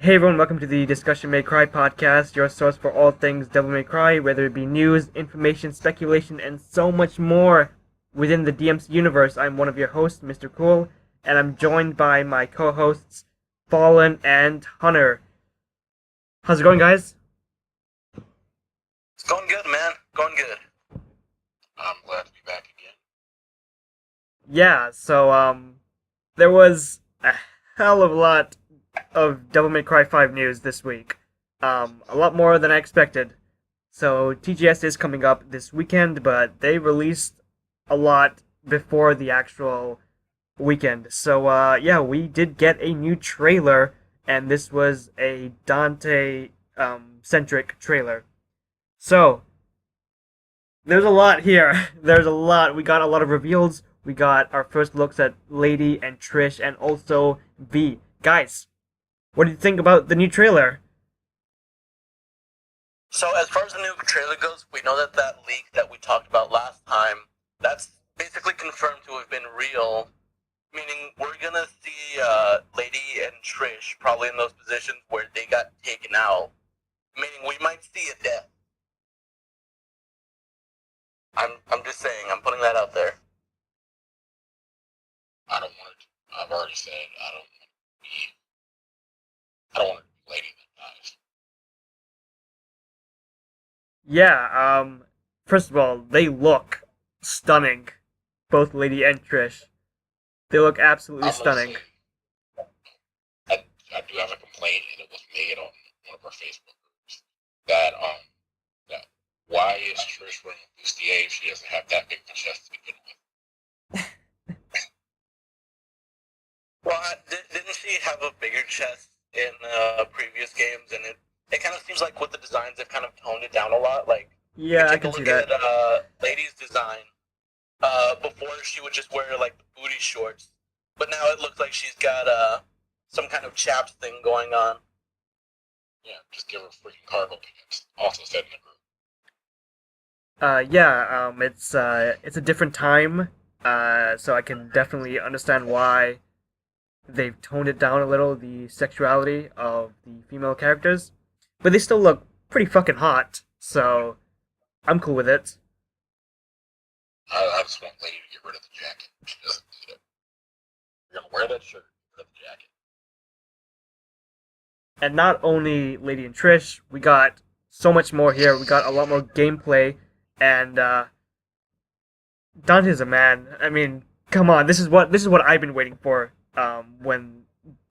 Hey everyone, welcome to the Discussion May Cry podcast, your source for all things Devil May Cry, whether it be news, information, speculation, and so much more within the DMC universe. I'm one of your hosts, Mr. Cool, and I'm joined by my co-hosts, Fallen and Hunter. How's it going, guys? It's going good, man. Going good. I'm glad to be back again. Yeah, so, there was a hell of a lot of Devil May Cry 5 news this week. A lot more than I expected. So TGS is coming up this weekend, but they released a lot before the actual weekend. So yeah, we did get a new trailer, and this was a Dante centric trailer. So there's a lot here. There's a lot. We got a lot of reveals. We got our first looks at Lady and Trish, and also V. Guys, what do you think about the new trailer? So as far as the new trailer goes, we know that that leak that we talked about last time, that's basically confirmed to have been real. Meaning we're gonna see Lady and Trish probably in those positions where they got taken out. Meaning we might see a death. I'm just saying. I'm putting that out there. I don't want to. I've already said I don't want to be. I don't want to be lady that dies. Yeah, first of all, they look stunning. Both Lady and Trish. They look absolutely I'm gonna stunning. say I do have a complaint, and it was made on one of our Facebook groups that that why is Trish wearing a bustier if she doesn't have that big of a chest to begin with? Well, didn't she have a bigger chest in previous games? And it kind of seems like with the designs, they've kind of toned it down a lot. Like, Yeah, I take a can see look that. at Lady's design. Before she would just wear like the booty shorts, but now it looks like she's got some kind of chaps thing going on. Yeah, just give her freaking cargo pants. Also said in the group. Yeah, it's a different time, so I can definitely understand why they've toned it down a little, the sexuality of the female characters, but they still look pretty fucking hot, so I'm cool with it. I just want Lady to get rid of the jacket. She doesn't need it. You're gonna wear that shirt, get rid of the jacket. And not only Lady and Trish, we got so much more here. We got a lot more gameplay, and Dante's a man. I mean, come on, this is what I've been waiting for. When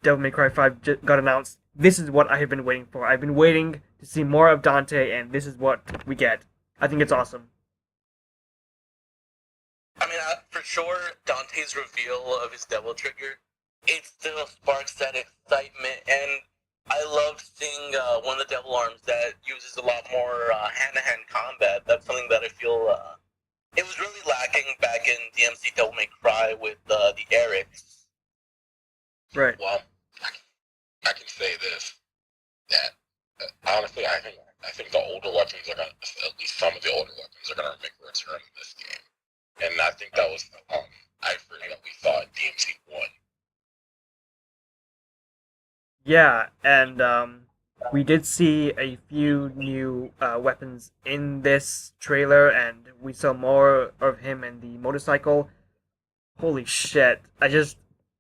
Devil May Cry 5 got announced, this is what I have been waiting for. I've been waiting to see more of Dante, and this is what we get. I think it's awesome. I mean, for sure, Dante's reveal of his devil trigger, it still sparks that excitement, and I loved seeing one of the devil arms that uses a lot more hand-to-hand combat. That's something that I feel it was really lacking back in DMC Devil May Cry with the Erics. Right. Well, I can say this that honestly, I think the older weapons are gonna, at least some of the older weapons are gonna make a return in this game. And I think that was I forget that we thought in DMC one. Yeah, and we did see a few new weapons in this trailer, and we saw more of him and the motorcycle. Holy shit!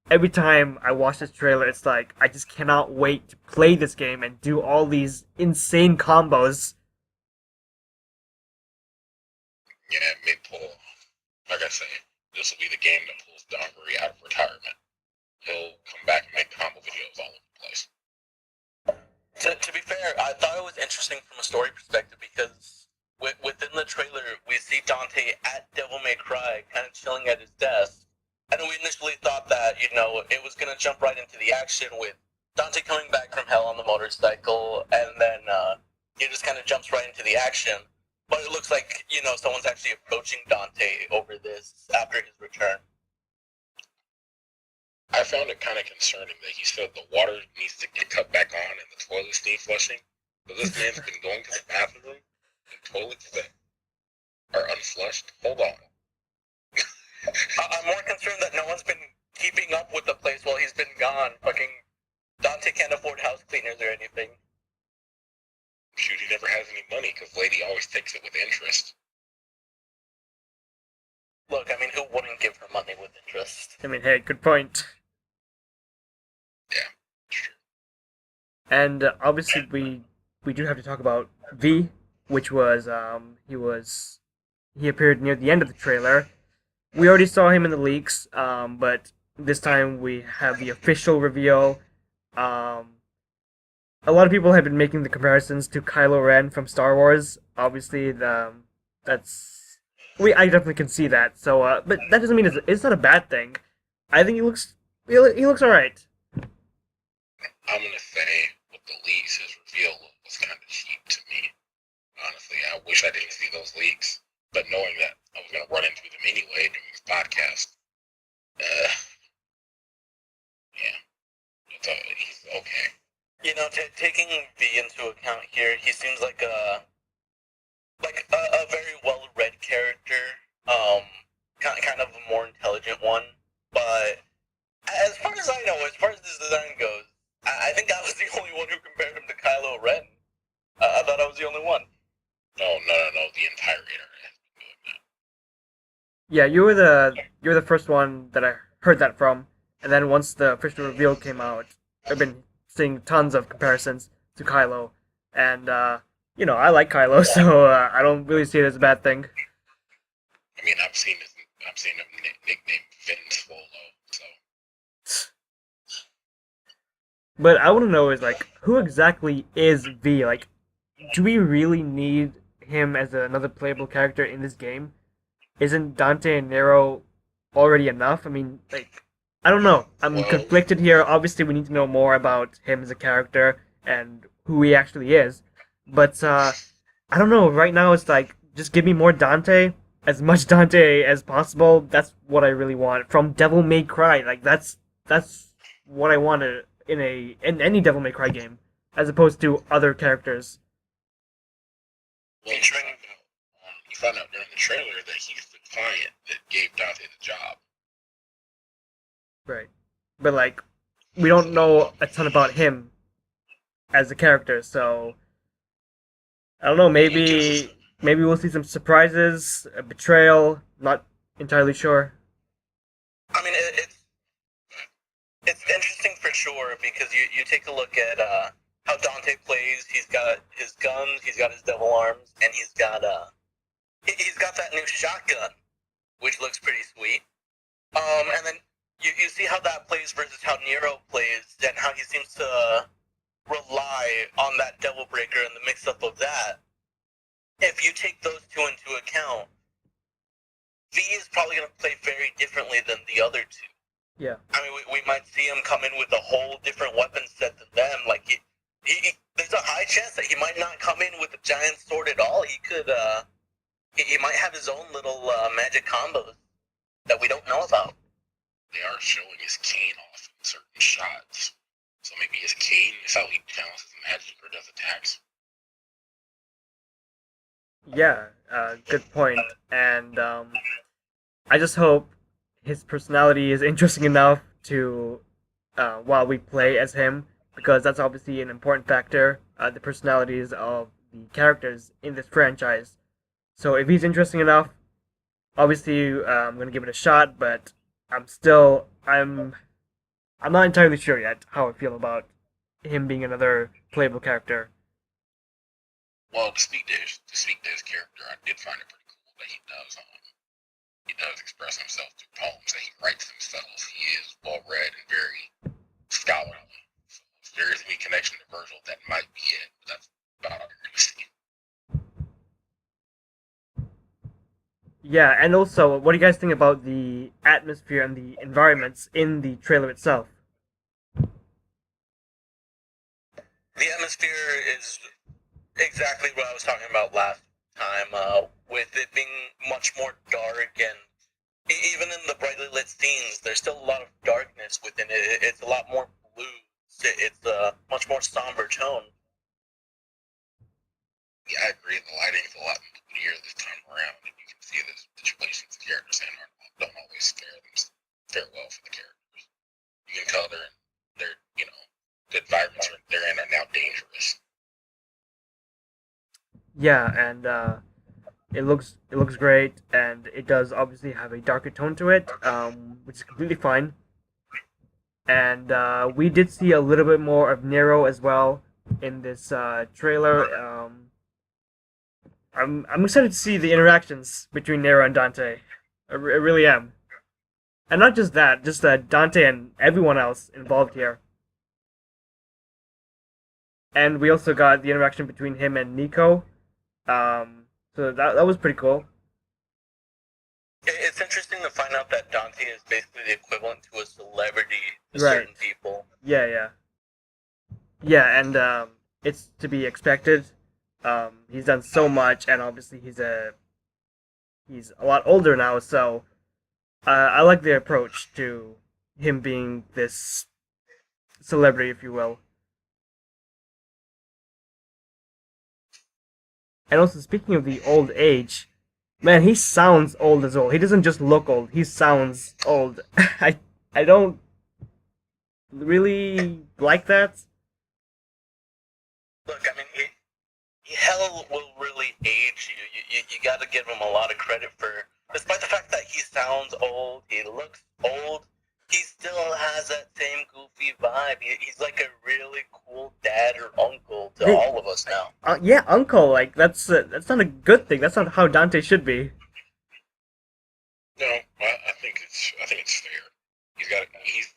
Every time I watch this trailer, it's like I just cannot wait to play this game and do all these insane combos. Yeah, it may pull. Like I say, this will be the game that pulls Donbury out of retirement. He'll come back and make combo videos all over the place. To be fair, I thought it was interesting from a story perspective because within the trailer, we see Dante at Devil May Cry, kind of chilling at his desk. And we initially thought that, it was going to jump right into the action with Dante coming back from hell on the motorcycle, and then he just kind of jumps right into the action. But it looks like, someone's actually approaching Dante over this after his return. I found it kind of concerning that he said the water needs to get cut back on and the toilets need flushing. But this man's been going to the bathroom and toilets that are unflushed. Hold on. I'm more concerned that no one's been keeping up with the place while he's been gone. Fucking Dante can't afford house cleaners or always takes it with interest. Look, I mean, who wouldn't give her money with interest? I mean, hey, good point. Yeah, true. And obviously, we do have to talk about V, which was he appeared near the end of the trailer. We already saw him in the leaks, but this time we have the official reveal. Um, a lot of people have been making the comparisons to Kylo Ren from Star Wars. Obviously, that's I definitely can see that. So, but that doesn't mean it's not a bad thing. I think he looks all right. I'm gonna say with the leaks, his reveal was kind of cheap to me. Honestly, I wish I didn't see those leaks, but knowing that I was gonna run into them anyway during this podcast, uh, yeah, he's okay. You know, taking V into account here, he seems like a very well-read character. Kind of a more intelligent one. But as far as I know, as far as this design goes, I think I was the only one who compared him to Kylo Ren. I thought I was the only one. No, the entire internet has been doing that. Yeah, you were the first one that I heard that from, and then once the official reveal came out, I've been seeing tons of comparisons to Kylo, and I like Kylo, so I don't really see it as a bad thing. I mean, I've seen him nicknamed Finn Swolo, so. But I want to know is like who exactly is V? Like, do we really need him as another playable character in this game? Isn't Dante and Nero already enough? I mean, like, I don't know. I'm Well, conflicted here. Obviously, we need to know more about him as a character and who he actually is. But I don't know. Right now, it's like just give me more Dante, as much Dante as possible. That's what I really want from Devil May Cry. Like that's what I wanted in any Devil May Cry game, as opposed to other characters. well, you found out during the trailer that he's the client that gave Dante the job. Right. But like, we don't know a ton about him as a character, so I don't know. Maybe we'll see some surprises, a betrayal. Not entirely sure. I mean, it's interesting for sure because you take a look at how Dante plays. He's got his guns, he's got his devil arms, and he's got that new shotgun, which looks pretty sweet. And then you see how that plays versus how Nero plays, and how he seems to rely on that devil breaker and the mix up of that. If you take those two into account, V is probably going to play very differently than the other two. Yeah. I mean, we might see him come in with a whole different weapon set than them. Like, there's a high chance that he might not come in with a giant sword at all. He could, he might have his own little magic combos that we don't know about. They are showing his cane off in certain shots, so maybe his cane is how he counts as magic or does attacks. Yeah. Good point. And I just hope his personality is interesting enough to while we play as him, because that's obviously an important factor. The personalities of the characters in this franchise. So if he's interesting enough, obviously I'm gonna give it a shot. But I'm not entirely sure yet how I feel about him being another playable character. Well, to speak to his character, I did find it pretty cool that he does express himself through poems that he writes himself. He is well read and very scholarly. So if there is any connection to Virgil, that might be it. But that's about all you're gonna see. Yeah, and also, what do you guys think about the atmosphere and the environments in the trailer itself? The atmosphere is exactly what I was talking about last time, with it being much more dark, and even in the brightly lit scenes, there's still a lot of darkness within it. It's a lot more blue. It's a much more somber tone. Yeah, I agree. The lighting is a lot moodier this time around, and you can see the situations the characters in don't always fare well for the characters. You can tell the environments they're in are now dangerous. Yeah, and it looks great, and it does obviously have a darker tone to it, which is completely fine. And we did see a little bit more of Nero as well in this trailer. I'm excited to see the interactions between Nero and Dante. I really am, and not just that, just Dante and everyone else involved here. And we also got the interaction between him and Nico. So that was pretty cool. It's interesting to find out that Dante is basically the equivalent to a celebrity to Right. certain people. Yeah, yeah, yeah, and it's to be expected. He's done so much, and obviously he's a lot older now. So I like the approach to him being this celebrity, if you will. And also, speaking of the old age, man, he sounds old as old. He doesn't just look old; he sounds old. I don't really like that. Look, I mean, hell will really age you. You got to give him a lot of credit for, despite the fact that he sounds old, he looks old, he still has that same goofy vibe. He's like a really cool dad or uncle to Hey, all of us now. yeah, Uncle. Like that's not a good thing. That's not how Dante should be. No, I think it's fair. He's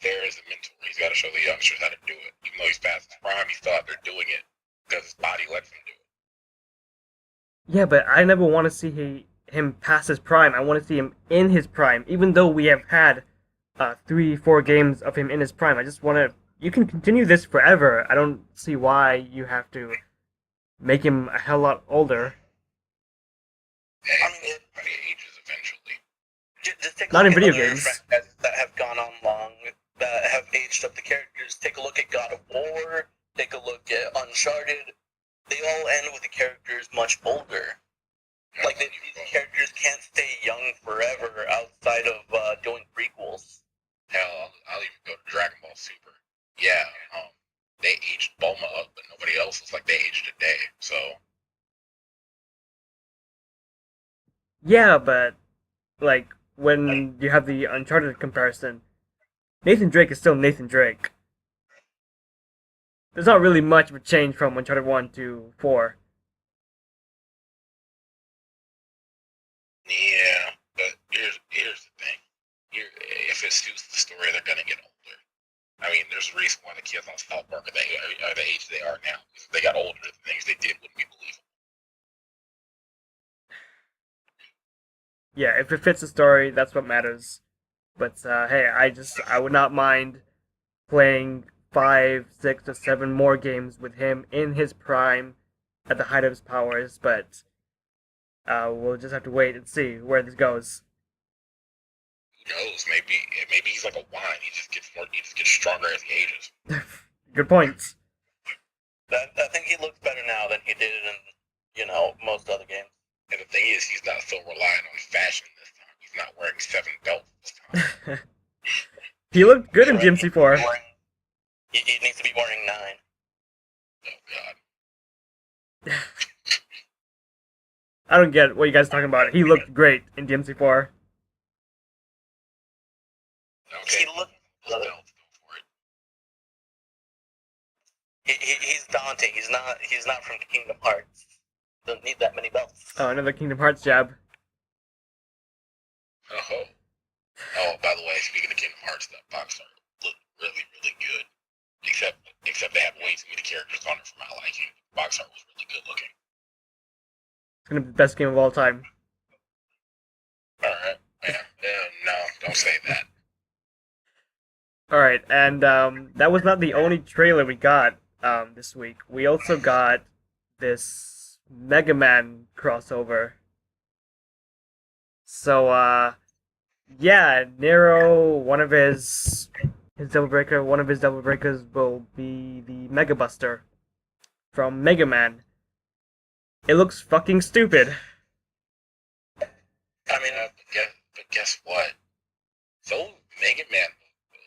there as a mentor. He's got to show the youngsters how to do it. Even though he's past his prime, he's still out there doing it because his body lets him do it. Yeah, but I never want to see him past his prime. I want to see him in his prime. Even though we have had 3, 4 games of him in his prime, I just want to. You can continue this forever. I don't see why you have to make him a hell lot older. Hey, I mean, everybody ages eventually. just take a Not look in at video other games. franchises that have gone on long, that have aged up the characters. Take a look at God of War. Take a look at Uncharted. They all end with the characters much older. Like these characters can't stay young forever outside of doing prequels. Hell, I'll even go to Dragon Ball Super. Yeah, they aged Bulma up, but nobody else looks like they aged a day. So Yeah, but like when you have the Uncharted comparison, Nathan Drake is still Nathan Drake. There's not really much of a change from Uncharted 1 to 4. yeah, but here's the thing. If it suits the story, they're gonna get older. I mean, there's a reason why the kids on South Park are the age they are now. If they got older, the things they did wouldn't be believable. Yeah, if it fits the story, that's what matters. But hey, I would not mind playing 5, 6, or 7 more games with him in his prime at the height of his powers. But we'll just have to wait and see where this goes. Who knows? Maybe he's like a wine. He just gets stronger as he ages. Good points. I think he looks better now than he did in most other games. And the thing is, he's not so reliant on fashion this time. He's not wearing 7 belts this time. He looked good in DMC4. He needs to be wearing 9. Oh God. I don't get what you guys are talking about. He looked great in DMC4. Okay. He looked Those belts, go for it. he's Dante. He's not from Kingdom Hearts. Doesn't need that many belts. Oh, another Kingdom Hearts jab. Oh. Oh, by the way, speaking of Kingdom Hearts, that box art looked really, really good. Except they have way too many characters on it for my liking. Box art was really good looking. It's gonna be the best game of all time. Alright. No, don't say that. Alright, and that was not the only trailer we got this week. We also got this Mega Man crossover. So, yeah, Nero, one of his double breakers will be the Mega Buster from Mega Man. It looks fucking stupid. I mean, but guess what? So, Mega Man,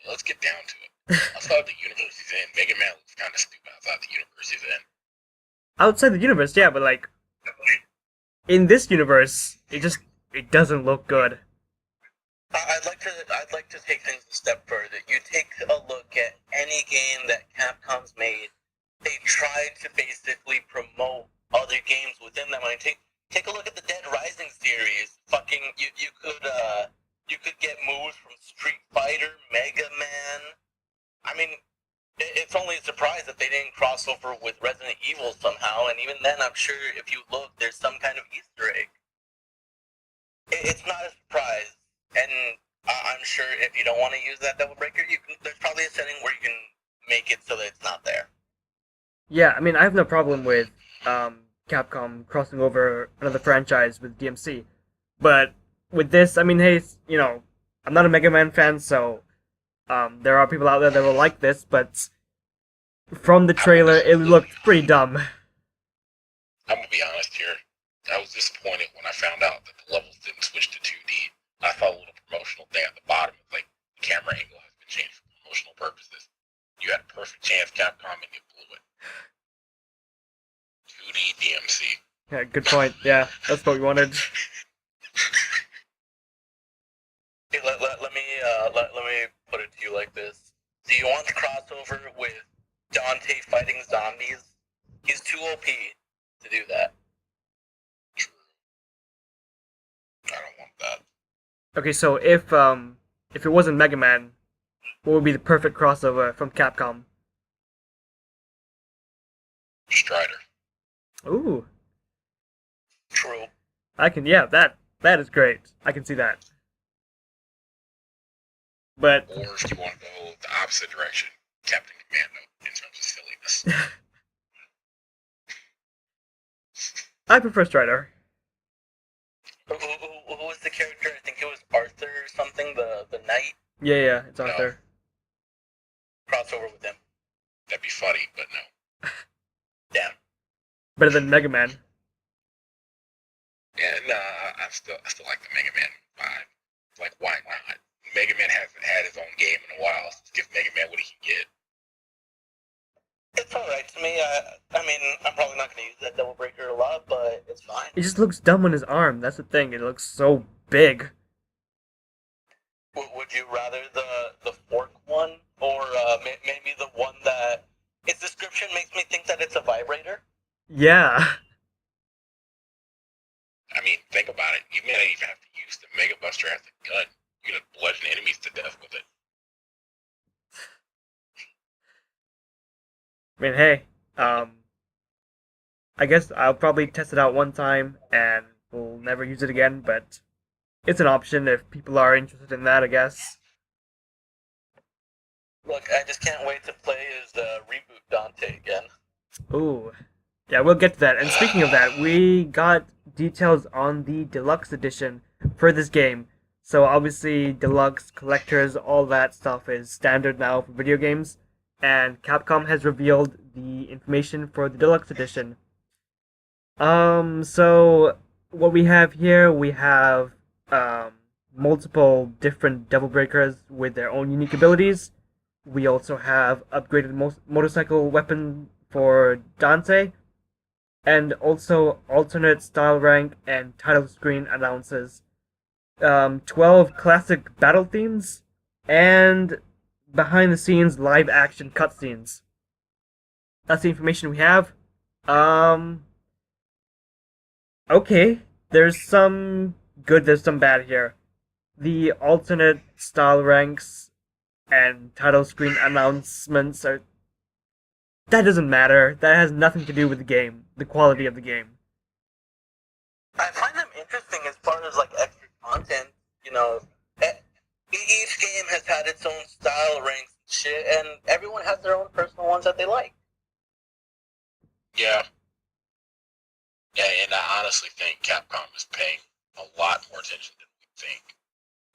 let's get down to it. Outside the universe he's in, Mega Man looks kind of stupid outside the universe he's in. Outside the universe, yeah, but like, in this universe, it doesn't look good. I'd like to take things a step further. You take a look at any game that Capcom's made. They try to basically promote other games within them. I mean, take a look at the Dead Rising series. Fucking you could get moves from Street Fighter, Mega Man. I mean, it's only a surprise that they didn't cross over with Resident Evil somehow. And even then, I'm sure if you look, there's some kind of Easter egg. It's not a surprise, and I'm sure if you don't want to use that double breaker, there's probably a setting where you can make it so that it's not there. Yeah, I mean, I have no problem with Capcom crossing over another franchise with DMC, but with this, I mean, hey, I'm not a Mega Man fan, so there are people out there that will like this, but from the trailer, it looked pretty dumb. I'm gonna be honest here. I was disappointed when I found out that the levels didn't switch to 2D. I saw a little promotional thing at the bottom. It's like the camera angle has been changed for promotional purposes. You had a perfect chance, Capcom, and you blew it. 2D DMC. Yeah, good point. Yeah, that's what we wanted. Hey, let me put it to you like this: do you want the crossover with Dante fighting zombies? He's too OP to do that. True. I don't want that. Okay, so if it wasn't Mega Man, what would be the perfect crossover from Capcom? Strider. Ooh, True. yeah, that is great. I can see that. But Or if you want to go the opposite direction, Captain Commando in terms of silliness. I prefer Strider. Who was the character? I think it was Arthur or something. The knight. Yeah, it's No. Arthur. Crossover with him. That'd be funny, but no. Damn. Better than Mega Man. Yeah, nah, I still like the Mega Man vibe. Like, why not? Mega Man hasn't had his own game in a while. So just give Mega Man what he can get. It's alright to me. I mean, I'm probably not going to use that double breaker a lot, but it's fine. It just looks dumb on his arm. That's the thing. It looks so big. Would you rather the fork one, or maybe the one that its description makes me think that it's a vibrator? Yeah. I mean, think about it. You may not even have to use the Mega Buster as a gun. You can bludgeon enemies to death with it. I mean, hey, I guess I'll probably test it out one time and we'll never use it again, but it's an option if people are interested in that, I guess. Look, I just can't wait to play as reboot Dante again. Ooh. Yeah, we'll get to that. And speaking of that, we got details on the deluxe edition for this game. So obviously, deluxe, collectors, all that stuff is standard now for video games. And Capcom has revealed the information for the deluxe edition. So what we have here, we have multiple different Devil Breakers with their own unique abilities. We also have upgraded motorcycle weapon for Dante, and also alternate style rank and title screen announces 12 classic battle themes and behind the scenes live action cutscenes. That's the information we have. Okay, there's some good, there's some bad here. The alternate style ranks and title screen announcements are. That doesn't matter. That has nothing to do with the game, the quality of the game. I find them interesting as far as like extra content. You know, each game has had its own style ranks and shit, and everyone has their own personal ones that they like. Yeah. Yeah, and I honestly think Capcom is paying a lot more attention than we think.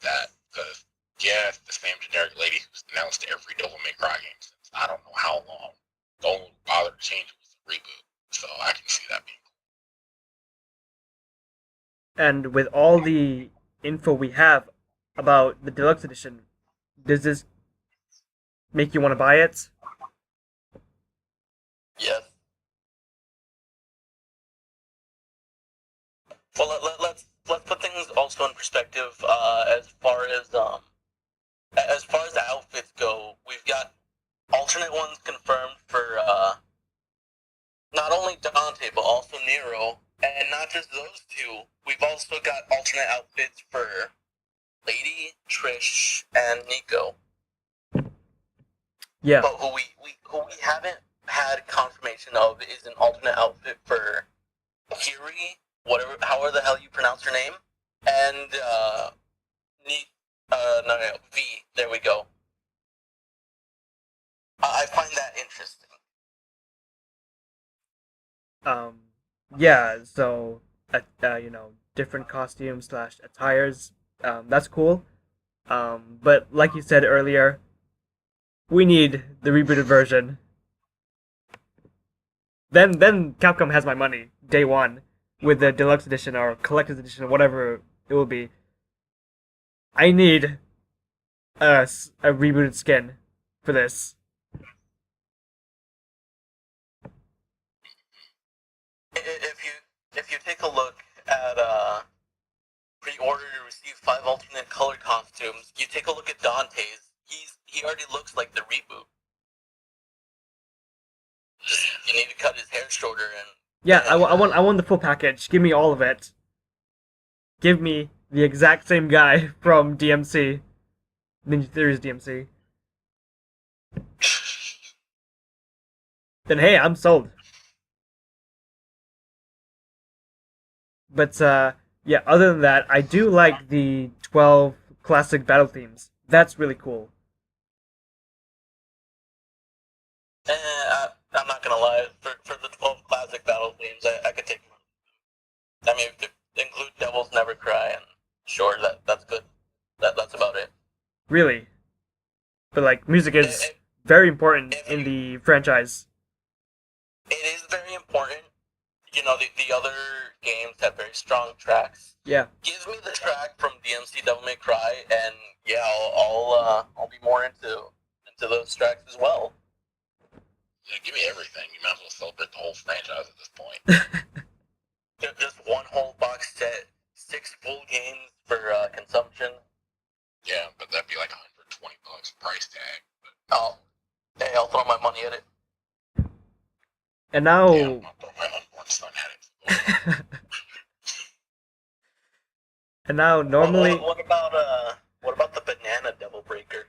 That, because, yeah, it's the same generic lady who's announced every Devil May Cry game since I don't know how long. The only one who bothered to change it was the reboot. So I can see that being cool. And with all the info we have about the deluxe edition, does this make you want to buy it? Yes. Well, let's put things also in perspective. As far as the outfits go, we've got alternate ones confirmed for not only Dante but also Nero, and not just those two. We've also got alternate outfits for Lady, Trish, and Nico. Yeah. But who we haven't had confirmation of is an alternate outfit for Kiri, whatever, however the hell you pronounce her name, and no, V. There we go. I find that interesting. Um, yeah. So, different costumes slash attires. That's cool. But like you said earlier, we need the rebooted version. Then Capcom has my money day one with the deluxe edition or collector's edition or whatever it will be. I need a rebooted skin for this. If you take a look at pre-order to receive 5 alternate color costumes, you take a look at Dante's. He already looks like the reboot. You need to cut his hair shorter and Yeah, I want the full package. Give me all of it. Give me the exact same guy from DMC, Ninja Theory's DMC. Then hey, I'm sold. But yeah, other than that, I do like the 12 classic battle themes. That's really cool. I'm not gonna lie. For the 12 classic battle themes, I could take them. I mean, include Devils Never Cry, and sure, that's good. That's about it. Really. But like music is very important in the franchise. It is very important. You know, the other games have very strong tracks. Yeah. Give me the track from DMC Devil May Cry, and yeah, I'll be more into those tracks as well. Yeah, give me everything. You might as well celebrate the whole franchise at this point. Just one whole box set, 6 full games for consumption. Yeah, but that'd be like $120 price tag. But, Oh, hey, I'll throw my money at it. And now yeah, my unborn son had it. and now normally What about the banana devil breaker?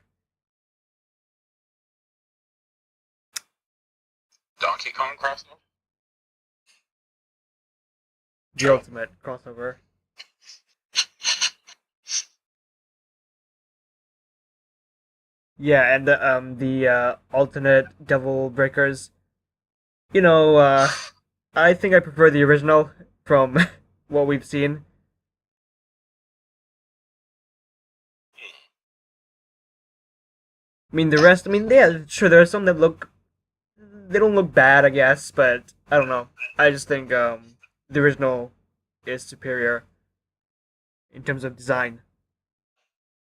Donkey Kong crossover? the ultimate crossover. Yeah, and the alternate Devil Breakers. You know, I think I prefer the original from what we've seen. I mean, the rest. I mean, yeah, sure. There are some that look. They don't look bad, I guess, but I don't know. I just think the original is superior in terms of design.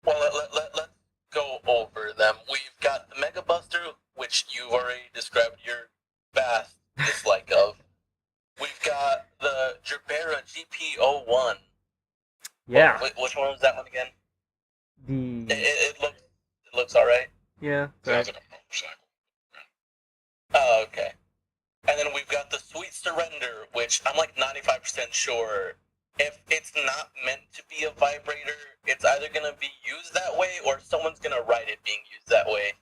Well, let's go over them. We've got the Mega Buster, which you've already described your vast dislike of. We've got the Gerbera GP01. Yeah. Which one was that one again? The It looks alright. yeah. Sounds like a motorcycle. Oh, okay. And then we've got the Sweet Surrender, which I'm like 95% sure if it's not meant to be a vibrator, it's either going to be used that way or someone's going to write it being used that way.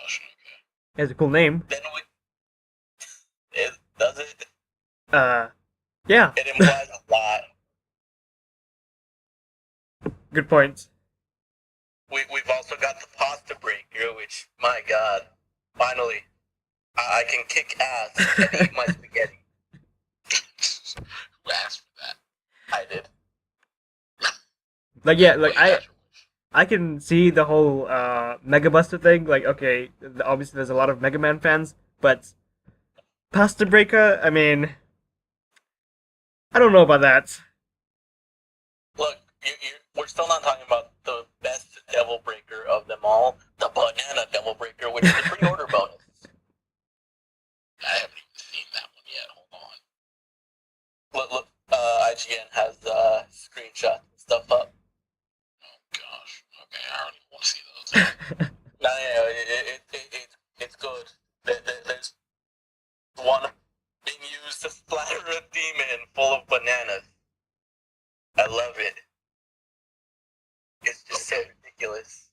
Gosh, okay. It has a cool name. Then does it? Yeah. It implies a lot. Good point. We've also got the Pasta Breaker, which, my god, finally, I can kick ass and eat my spaghetti. Who asked for that? I did. Like yeah, like Well, you got your wish. I can see the whole Mega Buster thing. Like okay, obviously there's a lot of Mega Man fans, but Pasta Breaker. I mean, I don't know about that. Look, we're still not talking about the best Devil Breaker of them all, the Banana Devil Breaker, which is the pre-order bonus. I haven't even seen that one yet. Hold on. There's one being used to splatter a demon full of bananas. I love it. It's just so ridiculous.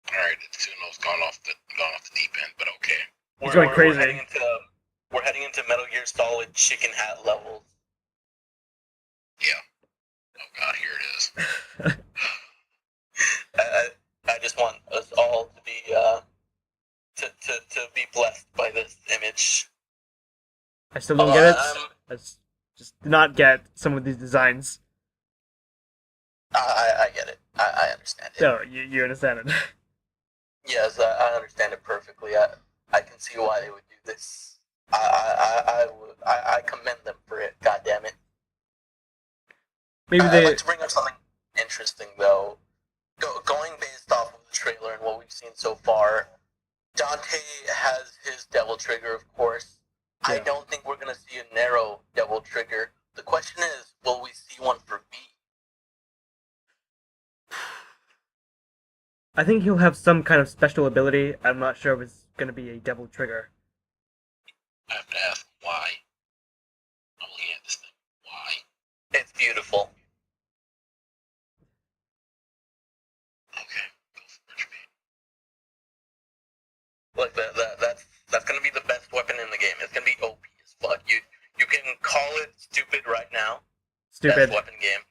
Alright, Tsuno's gone off the deep end, but okay. He's going crazy. We're heading into Metal Gear Solid chicken hat levels. Yeah. Oh god, here it is. I just want us all to be to be blessed by this image. I still don't get it. I just do not get some of these designs. I get it. I understand it. No, you understand it. Yes, I understand it perfectly. I can see why they would do this. I commend them for it. God damn it. Maybe I'd they. like to bring up something interesting though. Going based off of the trailer and what we've seen so far, Dante has his devil trigger, of course. Yeah. I don't think we're gonna see a narrow devil trigger. The question is, will we see one for V? I think he'll have some kind of special ability. I'm not sure if it's gonna be a devil trigger. I have to ask why. I'm looking at this thing. Why? It's beautiful. Okay, go for it, Like that's gonna be the best weapon in the game. It's gonna be OP as fuck. You can call it stupid right now. Stupid. Best weapon game.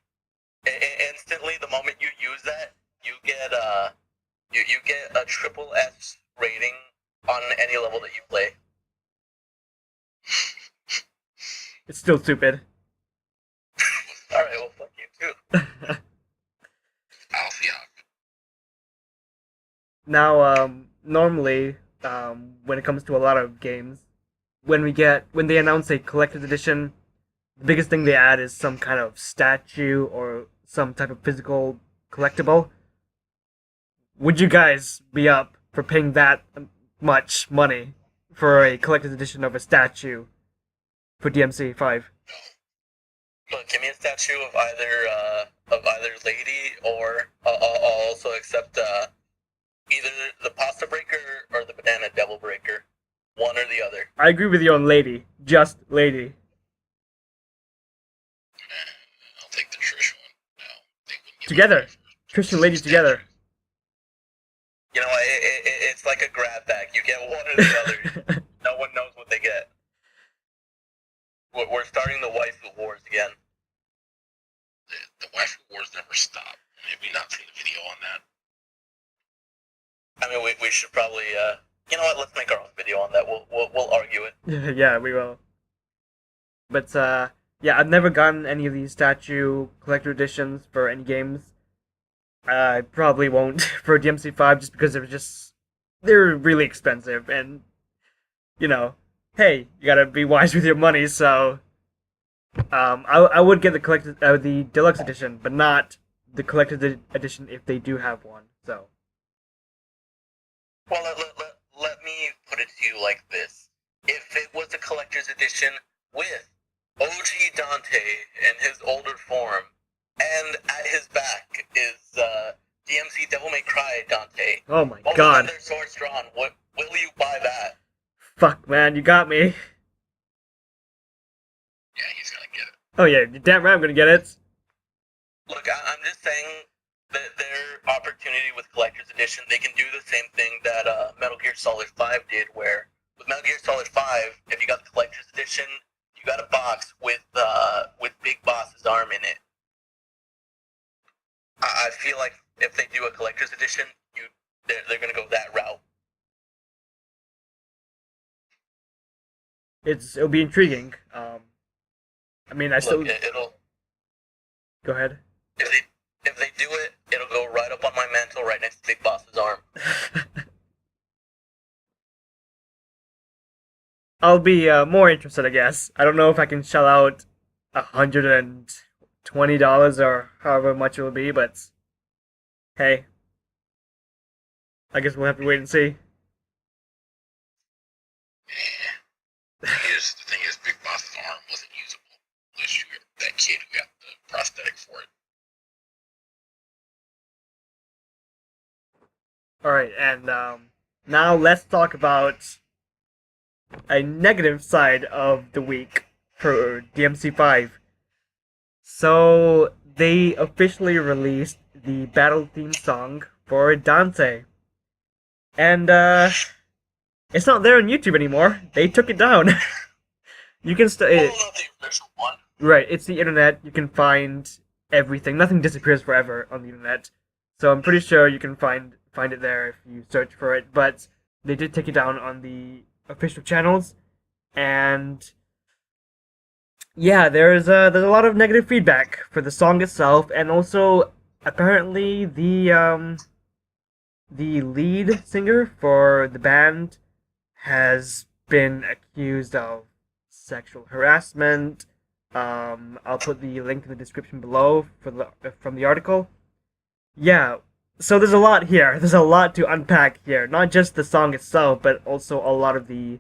Instantly, the moment you use that, you get you get a triple S rating on any level that you play. It's still stupid. All right, well, fuck you too. I'll see how. Now, normally, when it comes to a lot of games, when they announce a collector's edition, the biggest thing they add is some kind of statue or some type of physical collectible. Would you guys be up for paying that much money for a collector's edition of a statue for DMC5? Look, give me a statue of either lady, or I'll also accept either the pasta breaker or the banana devil breaker. One or the other. I agree with you on lady. Just lady. I'll take the Trish one. No, they wouldn't give Together. me Trish and lady together. You know, it's like a grab bag. You get one or the other. No one knows what they get. We're starting the waifu wars again. The waifu wars never stop. Have you not seen the video on that? I mean, we should probably, you know what? Let's make our own video on that. We'll argue it. Yeah, we will. But, yeah, I've never gotten any of these statue collector editions for any games. I probably won't for DMC5 just because they're really expensive, and, you know, hey, you gotta be wise with your money, so, I would get the deluxe edition, but not the collector's edition if they do have one, so. Well, let me put it to you like this. If it was a collector's edition with OG Dante in his older form, and at his back is DMC Devil May Cry Dante. Oh my both god. of their swords drawn. Will you buy that? Fuck, man, you got me. Yeah, he's gonna get it. Oh yeah, you're damn right I'm gonna get it. Look, I'm just saying that their opportunity with Collector's Edition, they can do the same thing that Metal Gear Solid 5 did, where with Metal Gear Solid 5, if you got the Collector's Edition, you got a box with Big Boss's arm in it. I feel like if they do a Collector's Edition, they're gonna go that route. It'll be intriguing. I mean, I still. Look, it'll. Go ahead. If they do it, it'll go right up on my mantle, right next to Big Boss's arm. I'll be more interested, I guess. I don't know if I can shell out $120 or however much it will be, but hey, I guess we'll have to wait and see. The thing is, Big Boss's arm wasn't usable unless you got that kid who got the prosthetic for it. Alright, and now let's talk about a negative side of the week for DMC5. So they officially released the battle theme song for Dante, and it's not there on YouTube anymore. They took it down. You can Well, not the official one. right. It's the internet. You can find everything. Nothing disappears forever on the internet. So I'm pretty sure you can find it there if you search for it. But they did take it down on the official channels, and yeah, there's a lot of negative feedback for the song itself, and also apparently the lead singer for the band has been accused of sexual harassment. I'll put the link in the description below from the article. Yeah, so there's a lot here. There's a lot to unpack here. Not just the song itself, but also a lot of the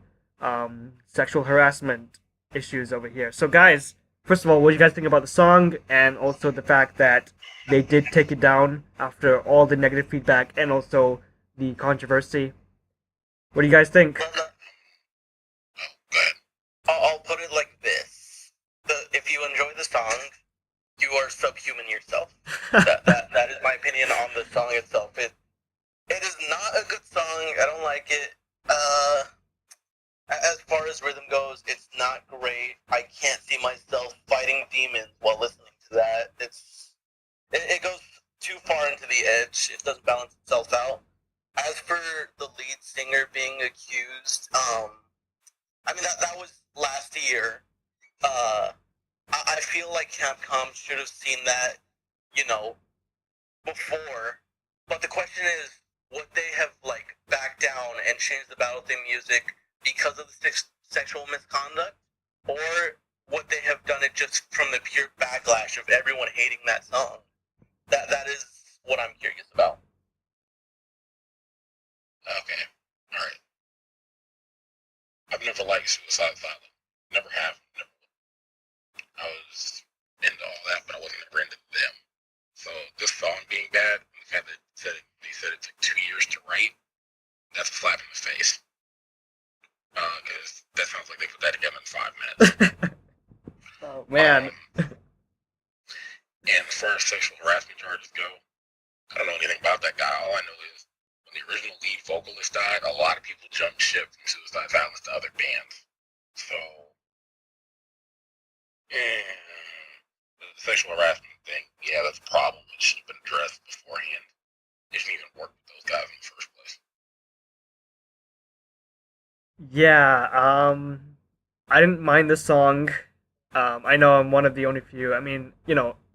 sexual harassment issues over here. So, guys, first of all, what do you guys think about the song, and also the fact that they did take it down after all the negative feedback and also the controversy? What do you guys think? Well, no, Go ahead. I'll put it like this: if you enjoy the song, you are subhuman yourself. That is my opinion on the song itself. It is not a good song. I don't like it. As far as rhythm goes, it's not great. I can't see myself fighting demons while listening to that. It goes too far into the edge. It doesn't balance itself out. As for the lead singer being accused, I mean that was last year. I feel like Capcom should have seen that, before. But the question is, would they have backed down and changed the battle theme music because of the sexual misconduct, or would they have done it just from the pure backlash of everyone hating that song? That is what I'm curious about. Okay. All right. I've never liked Suicide Silence. Never have. Never. I was into all that, but I wasn't ever into them. So this song being bad, and the fact that they said it took 2 years to write, that's a slap in the face. Because that sounds like they put that together in 5 minutes. Oh man. And as far as sexual harassment charges go, I don't know anything about that guy. All I know is when the original lead vocalist died, a lot of people jumped ship from Suicide Silence to other bands. So, the sexual harassment thing, yeah, that's a problem. It should have been addressed beforehand. They shouldn't even work with those guys in the first place. Yeah, I didn't mind the song. I know I'm one of the only few. I mean,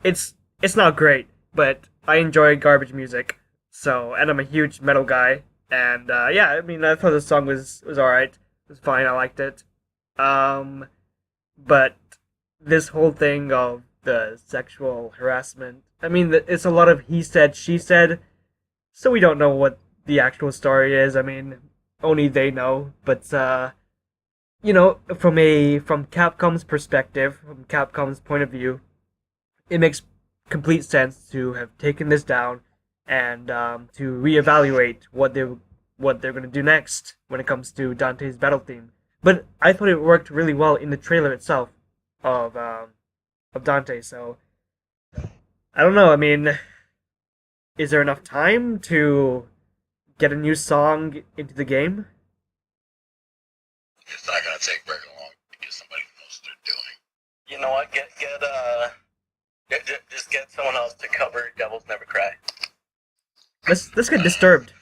it's not great, but I enjoy garbage music. So, and I'm a huge metal guy, and yeah, I mean, I thought the song was alright. It was fine. I liked it. But this whole thing of the sexual harassment, I mean, it's a lot of he said, she said. So we don't know what the actual story is. I mean, only they know. But from Capcom's perspective, from Capcom's point of view, it makes complete sense to have taken this down and to reevaluate what they're gonna do next when it comes to Dante's battle theme. But I thought it worked really well in the trailer itself of Dante. So I don't know. I mean, is there enough time to get a new song into the game? It's not gonna take very long to get somebody who knows what they're doing. You know what? Just get someone else to cover "Devils Never Cry." Let's get Disturbed.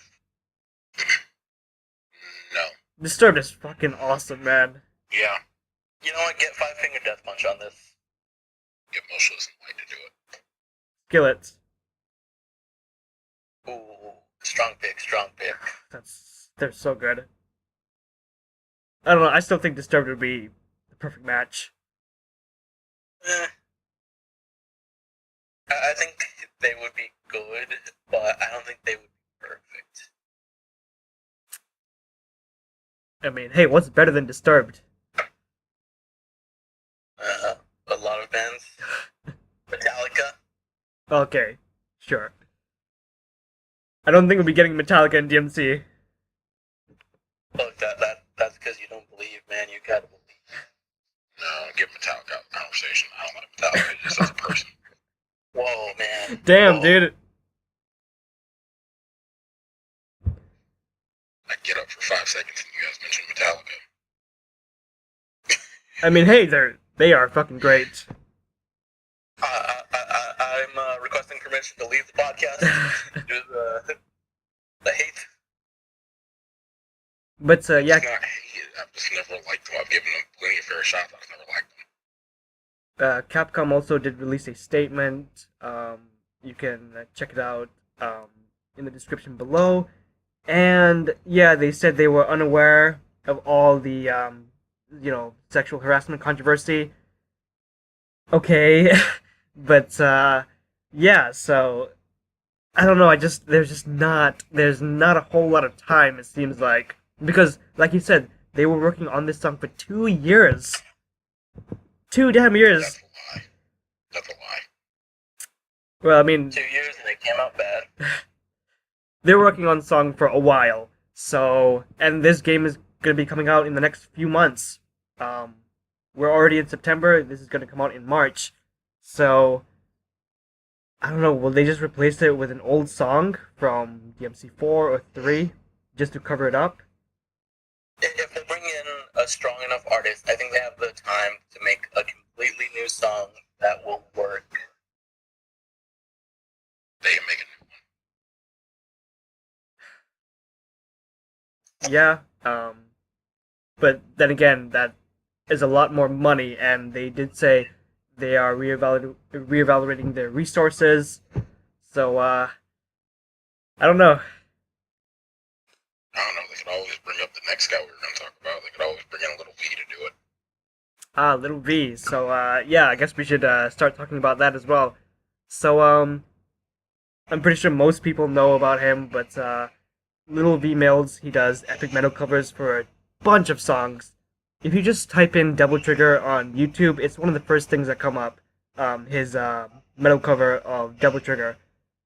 No. Disturbed is fucking awesome, man. Yeah. You know what? Get Five Finger Death Punch on this. Get Motionless in White to do it. Skillets. Ooh, strong pick, strong pick. They're so good. I don't know. I still think Disturbed would be the perfect match. I think they would be good, but I don't think they would be perfect. I mean, hey, what's better than Disturbed? A lot of bands. Metallica. Okay, sure. I don't think we'll be getting Metallica and DMC. Look, that's because you don't believe, Damn, Oh, dude. I get up for 5 seconds and you guys mention Metallica. I mean, hey, they are fucking great. I'm requesting permission to leave the podcast due to the hate. But yeah, It's not hate. I've just never liked them. I've given them plenty of fair shots. I've never liked them. Capcom also did release a statement. You can check it out in the description below. And yeah, they said they were unaware of all the sexual harassment controversy. Okay, but yeah, so I don't know. There's not a whole lot of time. It seems like because, like you said, they were working on this song for 2 years. 2 damn years. That's a lie. That's a lie. Well, I mean, 2 years and it came out bad. they were working on the song for a while. So, and this game is gonna be coming out in the next few months. Um, we're already in September. This is gonna come out in March. So, I don't know. Will they just replace it with an old song from DMC 4 or 3 just to cover it up? If they bring in a strong enough artist, I think they have the time to make a completely new song that will work. They can make a new one. Yeah. But then again, that is a lot more money, and they did say they are reevaluating their resources. So, I don't know. I don't know. They could always bring up the next guy we were going to talk about. They could always bring in a little V to do it. Little V. So, yeah, I guess we should start talking about that as well. So, I'm pretty sure most people know about him, but Little V Mills, he does epic metal covers for a bunch of songs. If you just type in Double Trigger on YouTube, it's one of the first things that come up. His metal cover of Double Trigger.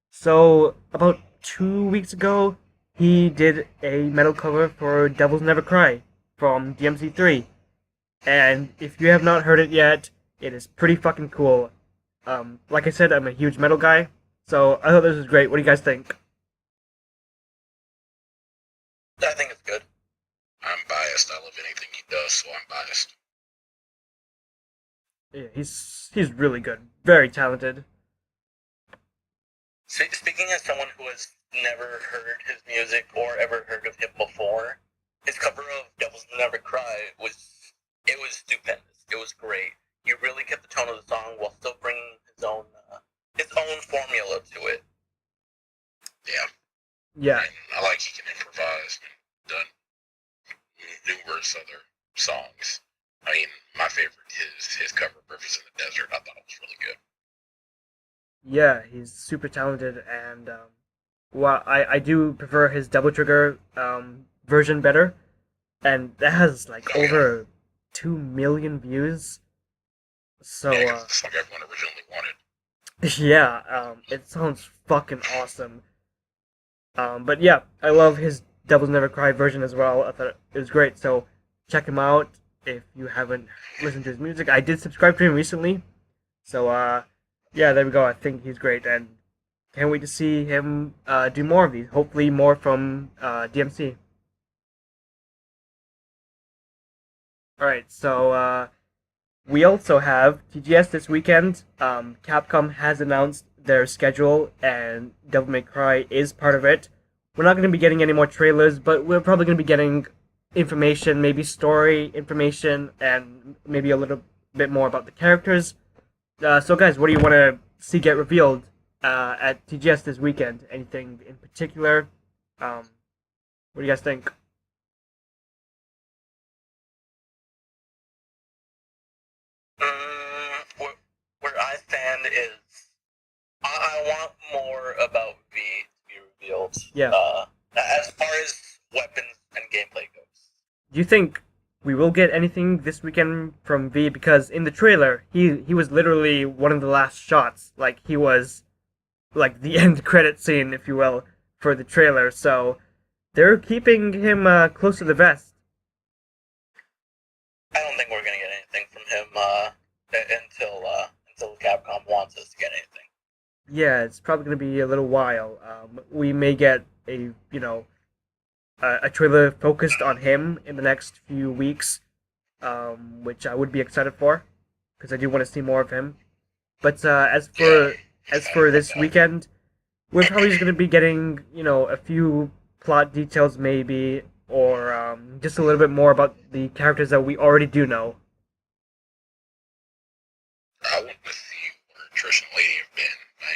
So about 2 weeks ago, he did a metal cover for Devils Never Cry from DMC 3, and if you have not heard it yet, it is pretty fucking cool. Like I said, I'm a huge metal guy, so I thought this was great. What do you guys think? I think it's good. I'm biased. I love anything he does, so I'm biased. Yeah, he's really good, very talented. Speaking as someone who has never heard his music or ever heard of him before, his cover of Devils Never Cry was stupendous. It was great. He really kept the tone of the song while still bringing his own formula to it. Yeah. Yeah, And I like he can improvise and done numerous other songs. I mean, my favorite is his cover of Rivers in the Desert. I thought it was really good. yeah, he's super talented, and well, I do prefer his Double Trigger version better, and that has like Oh, yeah. over 2 million views. So Yeah, 'cause it's like everyone originally wanted. yeah, it sounds fucking awesome. But yeah, I love his Devils Never Cry version as well. I thought it was great. So check him out if you haven't listened to his music. I did subscribe to him recently. So yeah, there we go. I think he's great, and can't wait to see him do more of these. Hopefully more from DMC. Alright, so we also have TGS this weekend. Capcom has announced their schedule, and Devil May Cry is part of it. We're not going to be getting any more trailers, but we're probably going to be getting information, maybe story information, and maybe a little bit more about the characters. So, guys, what do you want to see get revealed at TGS this weekend? Anything in particular? What do you guys think? Where I stand is I want more about V to be revealed. Yeah. As far as weapons and gameplay goes. Do you think we will get anything this weekend from V? Because in the trailer, he was literally one of the last shots. Like, he was like the end credit scene, if you will, for the trailer. So they're keeping him close to the vest. I don't think we're gonna get anything from him until Capcom wants us to get anything. Yeah, it's probably going to be a little while. We may get a trailer focused on him in the next few weeks, which I would be excited for because I do want to see more of him. But Yeah, as for this weekend, we're probably just going to be getting a few plot details maybe, or just a little bit more about the characters that we already do know. I want to see where Trish and Lady have been.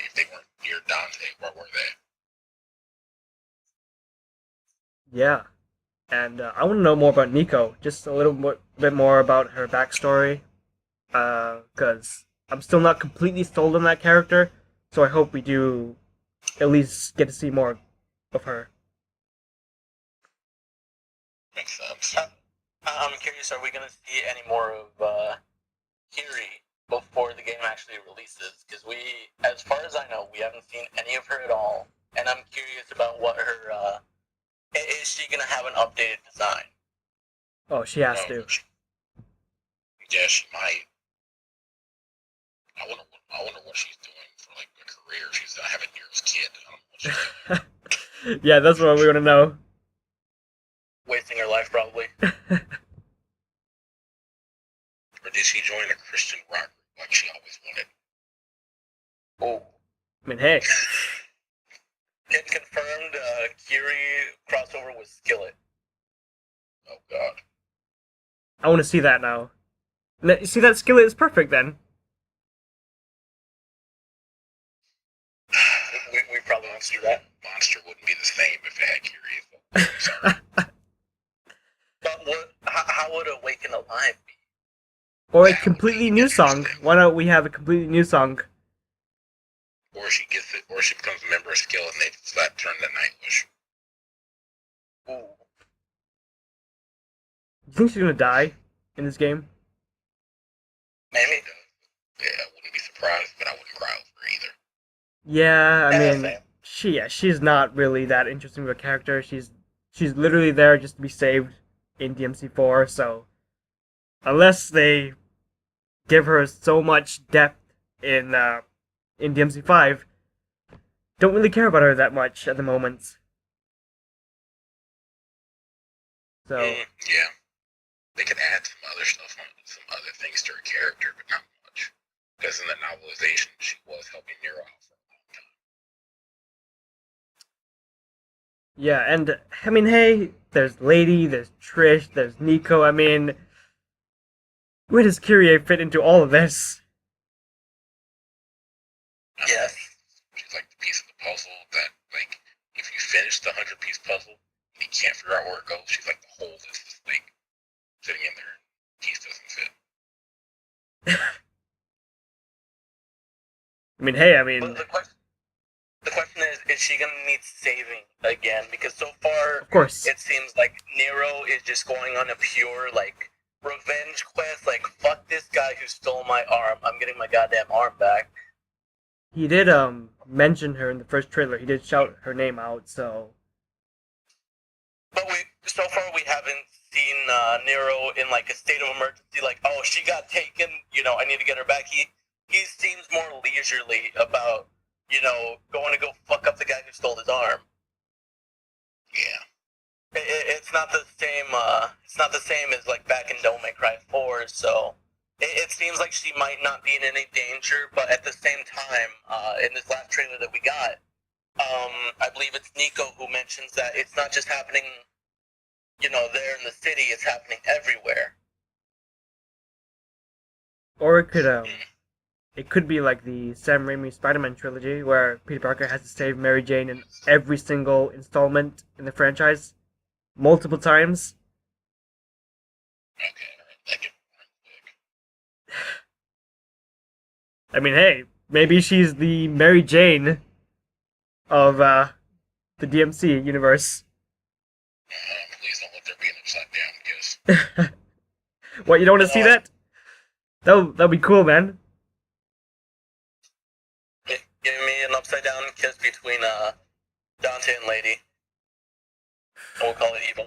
If they weren't near Dante, where were they? Yeah, and I want to know more about Nico, just a little bit more about her backstory, because I'm still not completely sold on that character. So I hope we do at least get to see more of her. Makes sense. I'm curious, are we going to see any more of Kiri before the game actually releases? Because as far as I know, we haven't seen any of her at all. And I'm curious about what her, is she going to have an updated design? Oh, she has Um, to. yeah, she might. I wonder what she's doing for like a career. She's having Nero's kid. I don't know what she's doing. Yeah, that's what we want to know. Wasting her life, probably. Or did she join a Christian rock group like she always wanted? Oh. I mean, hey, It confirmed Kiri crossover with Skillet. Oh God. I want to see that now. See, that skillet is perfect then. We probably won't see that. Monster wouldn't be the same if it had Kyrie. I'm sorry. But how would Awaken Alive be? Or a That would completely be new song. interesting. Why don't we have a completely new song? Or she gets it, or she becomes a member of Skill and they that turn to Nightwish. Ooh. Do you think she's gonna die in this game? Maybe. Yeah, I wouldn't be surprised, but I wouldn't cry over it either. Yeah, I Yeah, mean, same. she's not really that interesting of a character. She's literally there just to be saved in DMC4. So unless they give her so much depth in DMC5, don't really care about her that much at the moment. So Yeah, they could add some other stuff on some other things to her character, but not much. Because in the novelization, she was helping Nero out for a long time. yeah, and I mean, hey, there's Lady, there's Trish, there's Nico. I mean, where does Kyrie fit into all of this? Yes. She's like the piece of the puzzle that, like, if you finish the 100-piece puzzle and you can't figure out where it goes, she's like the hole that's just like sitting in there. Piece doesn't fit. I mean, hey, I But mean, the question is she gonna need saving again? Because so far of course, it seems like Nero is just going on a pure like revenge quest. Like fuck this guy who stole my arm. I'm getting my goddamn arm back. he did mention her in the first trailer. He did shout her name out. So But so far we haven't seen Nero in like a state of emergency. Like oh she got taken. You know I need to get her back. He seems more leisurely about going to go fuck up the guy who stole his arm. Yeah. It's not the same. It's not the same as like back in Devil May Cry 4. So it seems like she might not be in any danger, but at the same time, in this last trailer that we got, I believe it's Nico who mentions that it's not just happening, there in the city. It's happening everywhere. or it could be like the Sam Raimi Spider-Man trilogy, where Peter Parker has to save Mary Jane in every single installment in the franchise, multiple times. Okay, alright, that could quick. I mean, hey, maybe she's the Mary Jane of the DMC universe. Please don't let there be an upside down kiss. What, you don't want to see that? That'll be cool, man. Give me an upside down kiss between Dante and Lady. And we'll call it even.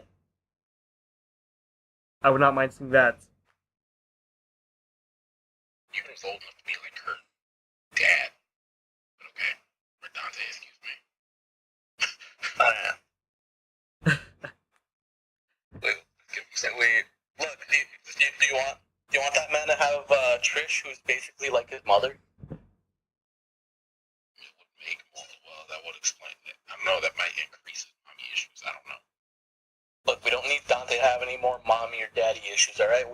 I would not mind seeing that. Even was old enough to be like her dad. But okay. Trish, who's basically like his mother? It would make more. Well, that would explain it. I don't know. That might increase his mommy issues. I don't know. Look, we don't need Dante to have any more mommy or daddy issues, all right?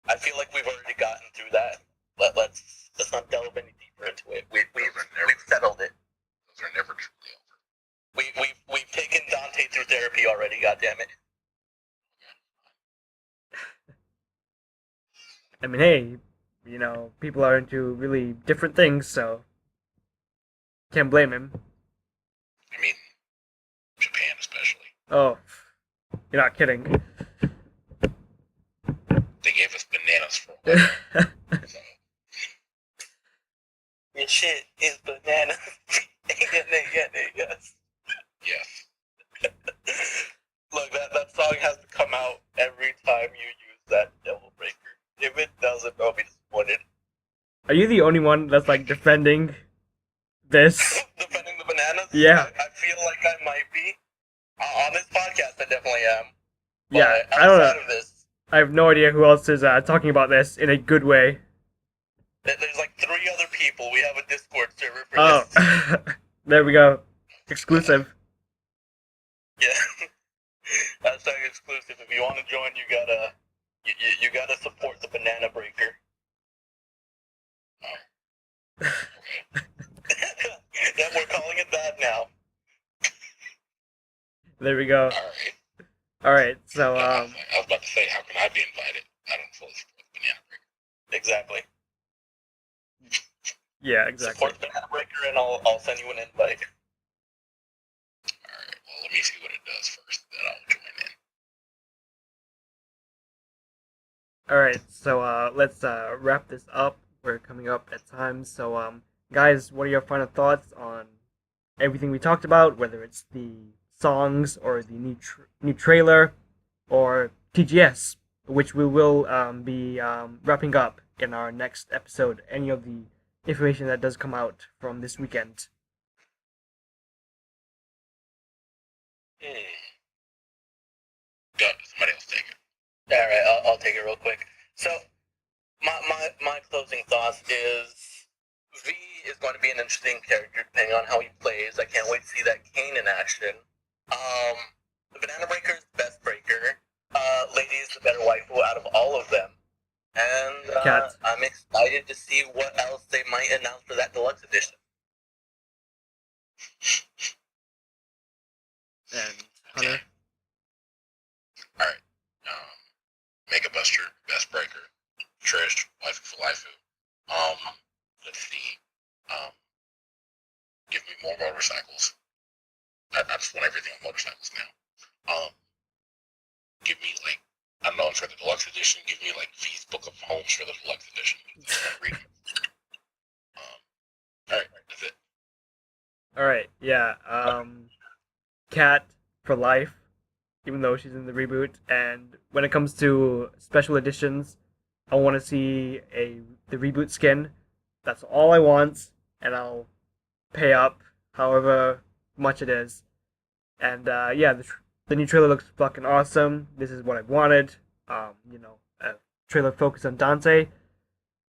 I feel like we've already gotten through that. Let's not delve any deeper into it. We've settled it. Those are never truly over. We've taken Dante through therapy already. God damn it. I mean, hey, you know, people are into really different things, so can't blame him. I mean, Japan especially. Oh, you're not kidding. They gave us bananas for a while. So, Your shit is banana. Yes. yes. Look, that song has to come out every time you use that Devil Breaker. If it doesn't, I'll be disappointed. Are you the only one that's like defending this? Defending the bananas? Yeah. I feel like I might be. On this podcast, I definitely am. But Yeah, I don't outside know. of this, I have no idea who else is talking about this in a good way. there's like 3 other people. We have a Discord server for Oh, this. there we go. Exclusive. Yeah. That's like exclusive. If you want to join, you gotta support the Banana Breaker. Yeah, we're calling it that now. There we go. Alright. Alright, so, I was about to say, how can I be invited? I don't fully support the banana breaker. Exactly. yeah, exactly. Support the Banana Breaker, and I'll send you an invite. Alright, well, let me see what it does first, then I'll join in. Alright, so, let's, wrap this up. We're coming up at time, so, guys, what are your final thoughts on everything we talked about, whether it's the songs or the new trailer or TGS, which we will be wrapping up in our next episode. Any of the information that does come out from this weekend. Go, somebody else take it. Alright, I'll take it real quick. So, my closing thoughts is V is going to be an interesting character depending on how he plays. I can't wait to see that Kane in action. The Banana Breaker is the best breaker. Lady is the better waifu out of all of them. And Cat. I'm excited to see what else they might announce for that deluxe edition. And Hunter. Alright. Mega Buster, Best Breaker, Trish, Waifu for Waifu. Let's see. Give me more motorcycles. I just want everything on motorcycles now. Give me, like, I don't know, for the deluxe edition, give me, like, V's Book of Homes for the deluxe edition. Alright, that's it. Alright, yeah. Cat for life, even though she's in the reboot. And when it comes to special editions, I want to see the reboot skin. That's all I want, and I'll pay up however much it is. And yeah, the new trailer looks fucking awesome. This is what I wanted. You know, a trailer focused on Dante.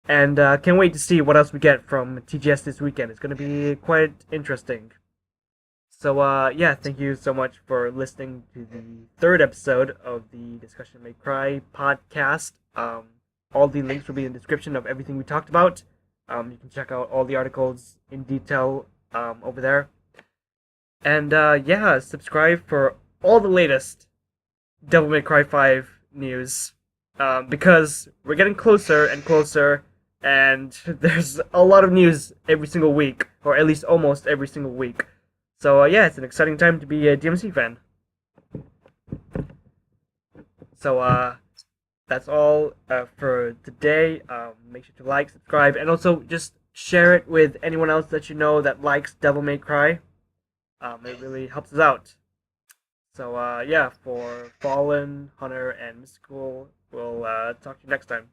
And can't wait to see what else we get from TGS this weekend. It's going to be quite interesting. So, yeah, thank you so much for listening to the 3rd episode of the Discussion May Cry podcast. All the links will be in the description of everything we talked about. You can check out all the articles in detail over there. And, yeah, subscribe for all the latest Devil May Cry 5 news. Because we're getting closer and closer, and there's a lot of news every single week, or at least almost every single week. So, yeah, it's an exciting time to be a DMC fan. So, that's all for today. Make sure to like, subscribe, and also just share it with anyone else that you know that likes Devil May Cry. It really helps us out. So, yeah, for Fallen, Hunter, and Mystical, we'll talk to you next time.